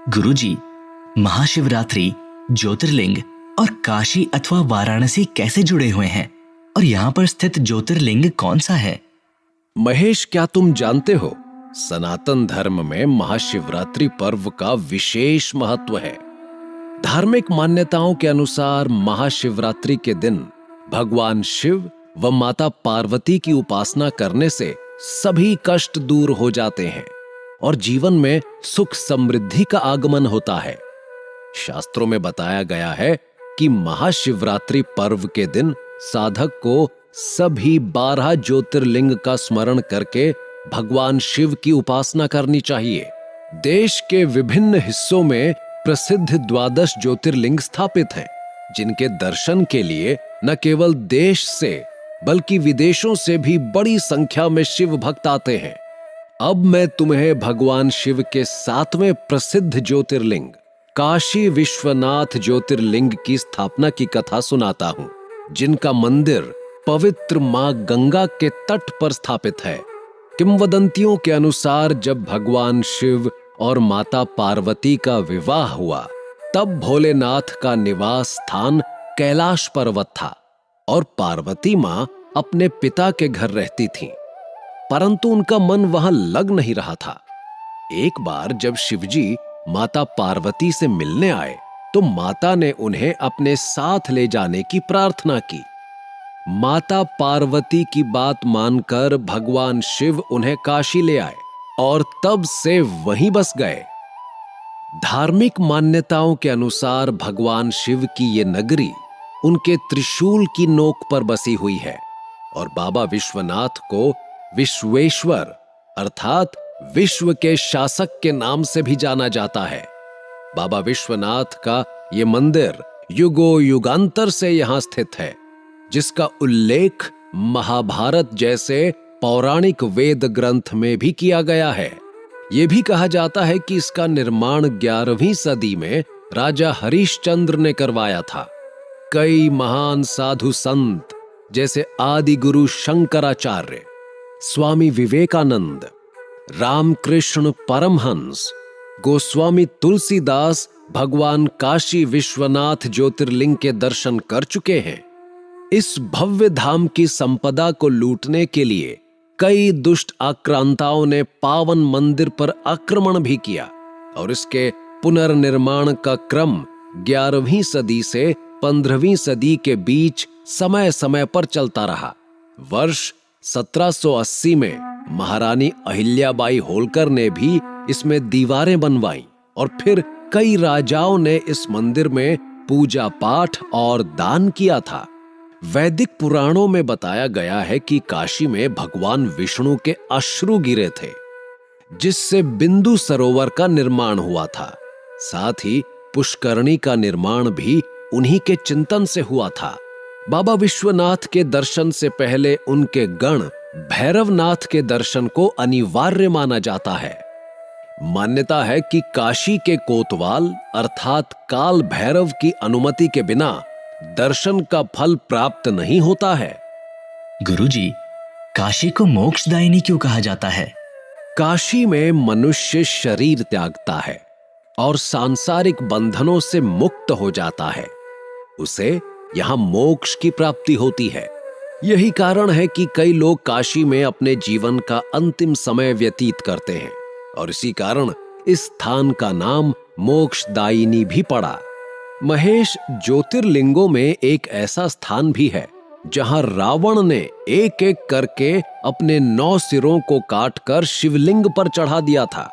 गुरुजी, महाशिवरात्रि, ज्योतिर्लिंग और काशी अथवा वाराणसी कैसे जुड़े हुए हैं और यहाँ पर स्थित ज्योतिर्लिंग कौन सा है? महेश, क्या तुम जानते हो, सनातन धर्म में महाशिवरात्रि पर्व का विशेष महत्व है। धार्मिक मान्यताओं के अनुसार महाशिवरात्रि के दिन भगवान शिव व माता पार्वती की उपासना करने से सभी कष्ट दूर हो जाते हैं और जीवन में सुख समृद्धि का आगमन होता है। शास्त्रों में बताया गया है कि महाशिवरात्रि पर्व के दिन साधक को सभी 12 ज्योतिर्लिंग का स्मरण करके भगवान शिव की उपासना करनी चाहिए। देश के विभिन्न हिस्सों में प्रसिद्ध 12 ज्योतिर्लिंग स्थापित हैं, जिनके दर्शन के लिए न केवल देश से बल्कि विदेशों से भी बड़ी संख्या में शिव भक्त आते हैं। अब मैं तुम्हें भगवान शिव के 7वें प्रसिद्ध ज्योतिर्लिंग काशी विश्वनाथ ज्योतिर्लिंग की स्थापना की कथा सुनाता हूं, जिनका मंदिर पवित्र मां गंगा के तट पर स्थापित है। किंवदंतियों के अनुसार जब भगवान शिव और माता पार्वती का विवाह हुआ, तब भोलेनाथ का निवास स्थान कैलाश पर्वत था और पार्वती मां अपने पिता के घर रहती थीं, परंतु उनका मन वहां लग नहीं रहा था। एक बार जब शिवजी माता पार्वती से मिलने आए, तो माता ने उन्हें अपने साथ ले जाने की प्रार्थना की। माता पार्वती की बात मानकर भगवान शिव उन्हें काशी ले आए और तब से वहीं बस गए। धार्मिक मान्यताओं के अनुसार भगवान शिव की ये नगरी उनके त्रिशूल की नोक पर बसी हुई है और बाबा विश्वनाथ को विश्वेश्वर अर्थात विश्व के शासक के नाम से भी जाना जाता है। बाबा विश्वनाथ का ये मंदिर युगों युगांतर से यहां स्थित है, जिसका उल्लेख महाभारत जैसे पौराणिक वेद ग्रंथ में भी किया गया है। यह भी कहा जाता है कि इसका निर्माण 11वीं सदी में राजा हरिश्चंद्र ने करवाया था। कई महान साधु संत जैसे आदि गुरु शंकराचार्य, स्वामी विवेकानंद, रामकृष्ण परमहंस, गोस्वामी तुलसीदास भगवान काशी विश्वनाथ ज्योतिर्लिंग के दर्शन कर चुके हैं। इस भव्य धाम की संपदा को लूटने के लिए कई दुष्ट आक्रांताओं ने पावन मंदिर पर आक्रमण भी किया और इसके पुनर्निर्माण का क्रम 11वीं सदी से 15वीं सदी के बीच समय समय पर चलता रहा। वर्ष 1780 में महारानी अहिल्याबाई होलकर ने भी इसमें दीवारें बनवाईं और फिर कई राजाओं ने इस मंदिर में पूजा पाठ और दान किया था। वैदिक पुराणों में बताया गया है कि काशी में भगवान विष्णु के अश्रु गिरे थे, जिससे बिंदु सरोवर का निर्माण हुआ था। साथ ही पुष्करणी का निर्माण भी उन्हीं के चिंतन से हुआ था। बाबा विश्वनाथ के दर्शन से पहले उनके गण भैरवनाथ के दर्शन को अनिवार्य माना जाता है। मान्यता है कि काशी के कोतवाल अर्थात काल भैरव की अनुमति के बिना दर्शन का फल प्राप्त नहीं होता है। गुरुजी, काशी को मोक्षदायिनी क्यों कहा जाता है? काशी में मनुष्य शरीर त्यागता है और सांसारिक बंधनों से मुक्त हो जाता है। उसे यहां मोक्ष की प्राप्ति होती है। यही कारण है कि कई लोग काशी में अपने जीवन का अंतिम समय व्यतीत करते हैं और इसी कारण इस स्थान का नाम मोक्षदायिनी भी पड़ा। महेश, ज्योतिर्लिंगों में एक ऐसा स्थान भी है जहां रावण ने एक एक करके अपने 9 सिरों को काटकर शिवलिंग पर चढ़ा दिया था।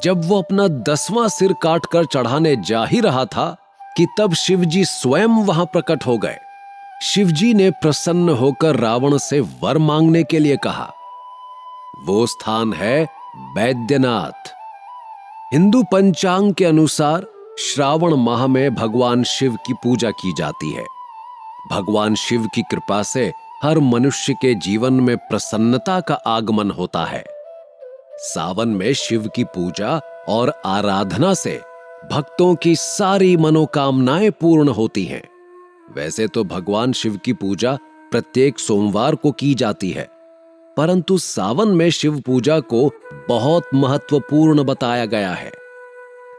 जब वो अपना 10वां सिर काटकर चढ़ाने जा ही रहा था कि तब शिवजी स्वयं वहां प्रकट हो गए। शिवजी ने प्रसन्न होकर रावण से वर मांगने के लिए कहा। वो स्थान है बैद्यनाथ। हिंदू पंचांग के अनुसार श्रावण माह में भगवान शिव की पूजा की जाती है। भगवान शिव की कृपा से हर मनुष्य के जीवन में प्रसन्नता का आगमन होता है। सावन में शिव की पूजा और आराधना से भक्तों की सारी मनोकामनाएं पूर्ण होती हैं। वैसे तो भगवान शिव की पूजा प्रत्येक सोमवार को की जाती है, परंतु सावन में शिव पूजा को बहुत महत्वपूर्ण बताया गया है।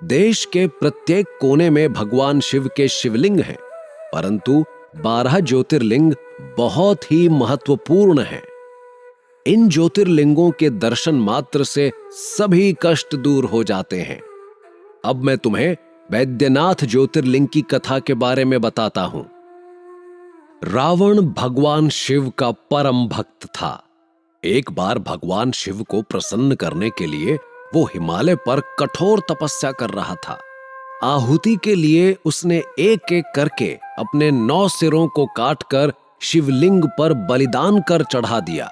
देश के प्रत्येक कोने में भगवान शिव के शिवलिंग हैं, परंतु 12 ज्योतिर्लिंग बहुत ही महत्वपूर्ण हैं। इन ज्योतिर्लिंगों के दर्शन मात्र से सभी कष्ट दूर हो जाते हैं। अब मैं तुम्हें वैद्यनाथ ज्योतिर्लिंग की कथा के बारे में बताता हूं। रावण भगवान शिव का परम भक्त था। एक बार भगवान शिव को प्रसन्न करने के लिए वो हिमालय पर कठोर तपस्या कर रहा था। आहुति के लिए उसने एक एक करके अपने 9 सिरों को काटकर शिवलिंग पर बलिदान कर चढ़ा दिया।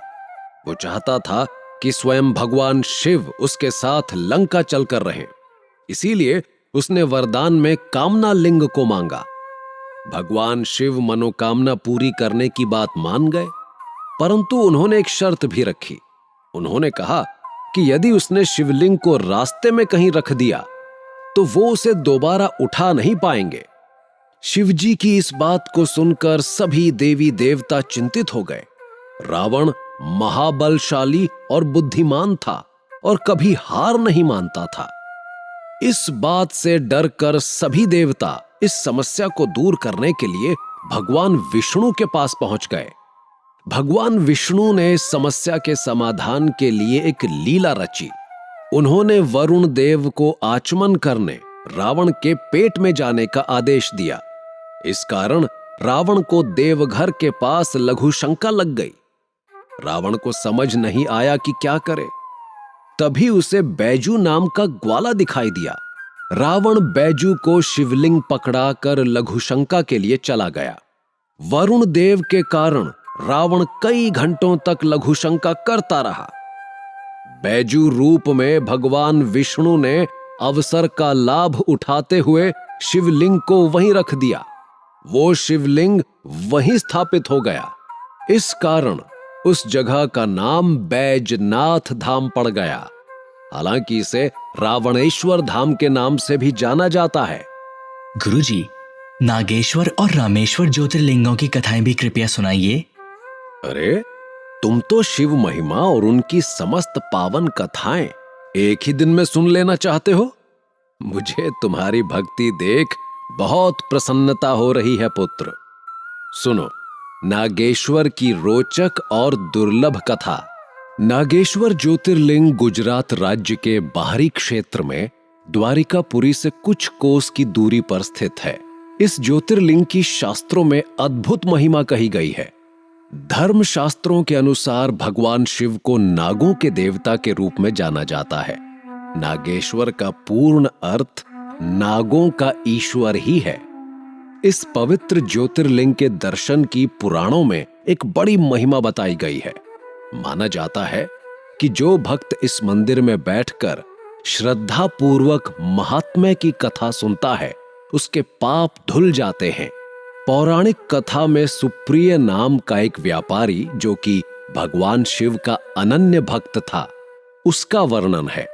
वो चाहता था कि स्वयं भगवान शिव उसके साथ लंका चलकर रहें। इसीलिए उसने वरदान में कामना लिंग को मांगा। भगवान शिव मनोकामना पूरी करने की बात मान गए, परंतु उन्होंने एक शर्त भी रखी। उन्होंने कहा कि यदि उसने शिवलिंग को रास्ते में कहीं रख दिया तो वो उसे दोबारा उठा नहीं पाएंगे। शिवजी की इस बात को सुनकर सभी देवी देवता चिंतित हो गए। रावण महाबलशाली और बुद्धिमान था और कभी हार नहीं मानता था। इस बात से डरकर सभी देवता इस समस्या को दूर करने के लिए भगवान विष्णु के पास पहुंच गए। भगवान विष्णु ने इस समस्या के समाधान के लिए एक लीला रची। उन्होंने वरुण देव को आचमन करने रावण के पेट में जाने का आदेश दिया। इस कारण रावण को देवघर के पास लघु शंका लग गई। रावण को समझ नहीं आया कि क्या करे। तभी उसे बैजू नाम का ग्वाला दिखाई दिया। रावण बैजू को शिवलिंग पकड़ाकर लघुशंका के लिए चला गया। वरुण देव के कारण रावण कई घंटों तक लघुशंका करता रहा। बैजू रूप में भगवान विष्णु ने अवसर का लाभ उठाते हुए शिवलिंग को वहीं रख दिया। वो शिवलिंग वहीं स्थापित हो गया। इस कारण उस जगह का नाम बैजनाथ धाम पड़ गया। हालांकि इसे रावणेश्वर धाम के नाम से भी जाना जाता है। गुरुजी, नागेश्वर और रामेश्वर ज्योतिर्लिंगों की कथाएं भी कृपया सुनाइए। अरे, तुम तो शिव महिमा और उनकी समस्त पावन कथाएं एक ही दिन में सुन लेना चाहते हो। मुझे तुम्हारी भक्ति देख बहुत प्रसन्नता हो रही है पुत्र। सुनो नागेश्वर की रोचक और दुर्लभ कथा। नागेश्वर ज्योतिर्लिंग गुजरात राज्य के बाहरी क्षेत्र में द्वारिकापुरी से कुछ कोस की दूरी पर स्थित है। इस ज्योतिर्लिंग की शास्त्रों में अद्भुत महिमा कही गई है। धर्म शास्त्रों के अनुसार भगवान शिव को नागों के देवता के रूप में जाना जाता है। नागेश्वर का पूर्ण अर्थ नागों का ईश्वर ही है। इस पवित्र ज्योतिर्लिंग के दर्शन की पुराणों में एक बड़ी महिमा बताई गई है। माना जाता है कि जो भक्त इस मंदिर में बैठकर श्रद्धा पूर्वक महात्म्य की कथा सुनता है उसके पाप धुल जाते हैं। पौराणिक कथा में सुप्रिय नाम का एक व्यापारी जो कि भगवान शिव का अनन्य भक्त था, उसका वर्णन है।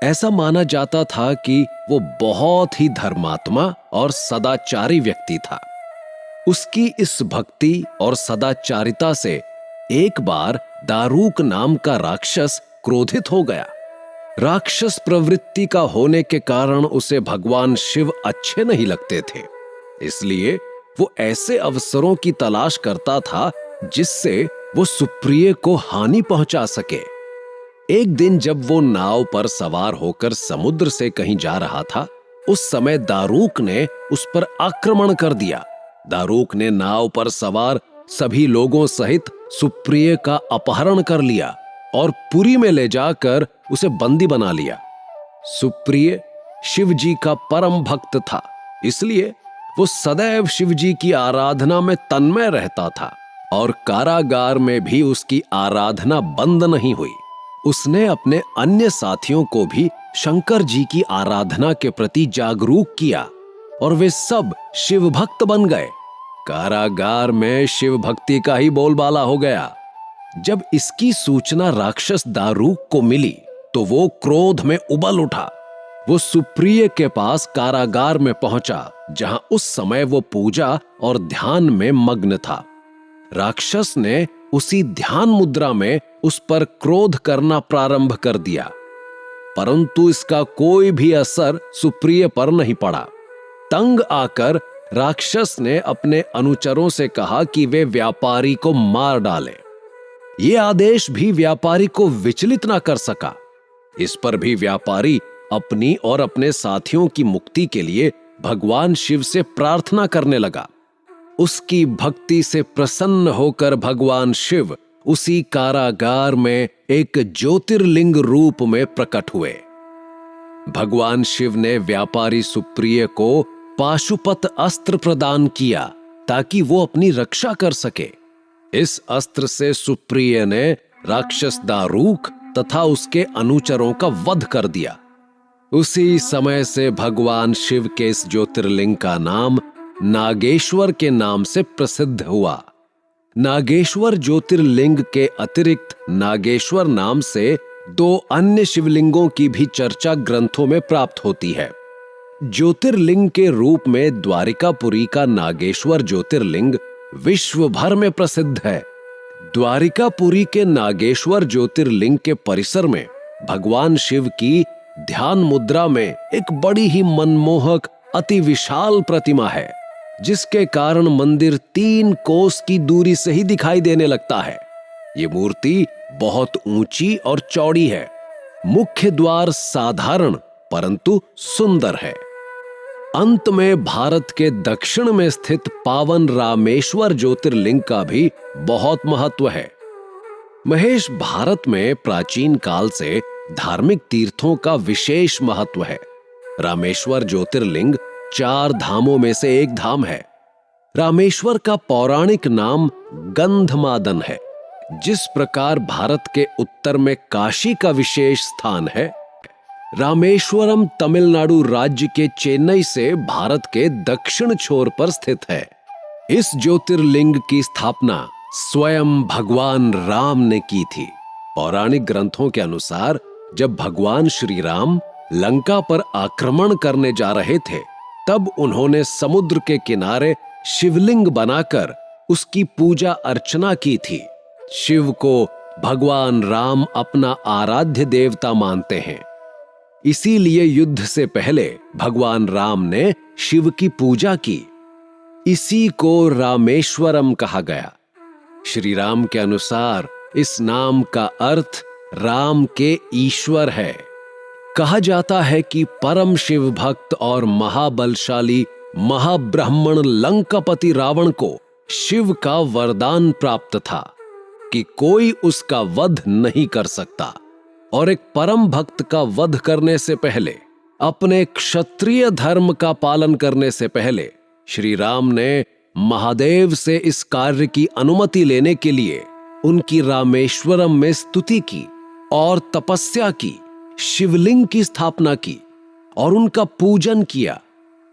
ऐसा माना जाता था कि वो बहुत ही धर्मात्मा और सदाचारी व्यक्ति था। उसकी इस भक्ति और सदाचारिता से एक बार दारूक नाम का राक्षस क्रोधित हो गया। राक्षस प्रवृत्ति का होने के कारण उसे भगवान शिव अच्छे नहीं लगते थे, इसलिए वो ऐसे अवसरों की तलाश करता था जिससे वो सुप्रिय को हानि पहुंचा सके। एक दिन जब वो नाव पर सवार होकर समुद्र से कहीं जा रहा था, उस समय दारूक ने उस पर आक्रमण कर दिया। दारूक ने नाव पर सवार सभी लोगों सहित सुप्रिय का अपहरण कर लिया और पुरी में ले जाकर उसे बंदी बना लिया। सुप्रिय शिव जी का परम भक्त था, इसलिए वो सदैव शिव जी की आराधना में तन्मय रहता था और कारागार में भी उसकी आराधना बंद नहीं हुई। उसने अपने अन्य साथियों को भी शंकर जी की आराधना के प्रति जागरूक किया और वे सब शिव भक्त बन गए। कारागार में शिव भक्ति का ही बोलबाला हो गया। जब इसकी सूचना राक्षस दारूक को मिली तो वो क्रोध में उबल उठा। वो सुप्रिय के पास कारागार में पहुंचा, जहां उस समय वो पूजा और ध्यान में मग्न था। राक्षस ने उसी ध्यान मुद्रा में उस पर क्रोध करना प्रारंभ कर दिया। परंतु इसका कोई भी असर सुप्रिय पर नहीं पड़ा। तंग आकर राक्षस ने अपने अनुचरों से कहा कि वे व्यापारी को मार डालें। ये आदेश भी व्यापारी को विचलित ना कर सका। इस पर भी व्यापारी अपनी और अपने साथियों की मुक्ति के लिए भगवान शिव से प्रार्थना करने लगा। उसकी भक्ति से प्रसन्न होकर भगवान शिव उसी कारागार में एक ज्योतिर्लिंग रूप में प्रकट हुए। भगवान शिव ने व्यापारी सुप्रिय को पाशुपत अस्त्र प्रदान किया ताकि वो अपनी रक्षा कर सके। इस अस्त्र से सुप्रिय ने राक्षस दारूक तथा उसके अनुचरों का वध कर दिया। उसी समय से भगवान शिव के इस ज्योतिर्लिंग का नाम नागेश्वर के नाम से प्रसिद्ध हुआ। नागेश्वर ज्योतिर्लिंग के अतिरिक्त नागेश्वर नाम से 2 अन्य शिवलिंगों की भी चर्चा ग्रंथों में प्राप्त होती है। ज्योतिर्लिंग के रूप में द्वारिकापुरी का नागेश्वर ज्योतिर्लिंग विश्व भर में प्रसिद्ध है। द्वारिकापुरी के नागेश्वर ज्योतिर्लिंग के परिसर में भगवान शिव की ध्यान मुद्रा में एक बड़ी ही मनमोहक अति विशाल प्रतिमा है, जिसके कारण मंदिर 3 कोस की दूरी से ही दिखाई देने लगता है। ये मूर्ति बहुत ऊंची और चौड़ी है। मुख्य द्वार साधारण परंतु सुंदर है। अंत में भारत के दक्षिण में स्थित पावन रामेश्वर ज्योतिर्लिंग का भी बहुत महत्व है। महेश, भारत में प्राचीन काल से धार्मिक तीर्थों का विशेष महत्व है। रामेश्वर ज्योतिर्लिंग 4 धामों में से एक धाम है। रामेश्वर का पौराणिक नाम गंधमादन है। जिस प्रकार भारत के उत्तर में काशी का विशेष स्थान है, रामेश्वरम तमिलनाडु राज्य के चेन्नई से भारत के दक्षिण छोर पर स्थित है। इस ज्योतिर्लिंग की स्थापना स्वयं भगवान राम ने की थी। पौराणिक ग्रंथों के अनुसार जब भगवान श्री राम लंका पर आक्रमण करने जा रहे थे, तब उन्होंने समुद्र के किनारे शिवलिंग बनाकर उसकी पूजा अर्चना की थी। शिव को भगवान राम अपना आराध्य देवता मानते हैं। इसीलिए युद्ध से पहले भगवान राम ने शिव की पूजा की। इसी को रामेश्वरम कहा गया। श्री राम के अनुसार इस नाम का अर्थ राम के ईश्वर है। कहा जाता है कि परम शिव भक्त और महाबलशाली महाब्राह्मण लंकापति रावण को शिव का वरदान प्राप्त था कि कोई उसका वध नहीं कर सकता, और एक परम भक्त का वध करने से पहले, अपने क्षत्रिय धर्म का पालन करने से पहले, श्री राम ने महादेव से इस कार्य की अनुमति लेने के लिए उनकी रामेश्वरम में स्तुति की और तपस्या की, शिवलिंग की स्थापना की और उनका पूजन किया,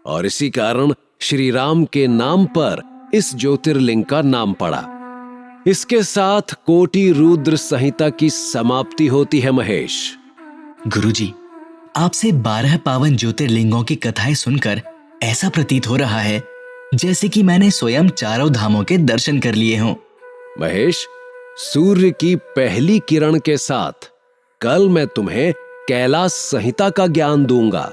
और इसी कारण श्री राम के नाम पर इस ज्योतिर्लिंग का नाम पड़ा। इसके साथ कोटि रुद्र संहिता की समाप्ति होती है। महेश, गुरुजी, आपसे 12 पावन ज्योतिर्लिंगों की कथाएं सुनकर ऐसा प्रतीत हो रहा है जैसे कि मैंने स्वयं 4 धामों के दर्शन कर लिए हों। महेश, सूर्य की पहली किरण के साथ कल मैं तुम्हें कैलाश संहिता का ज्ञान दूंगा।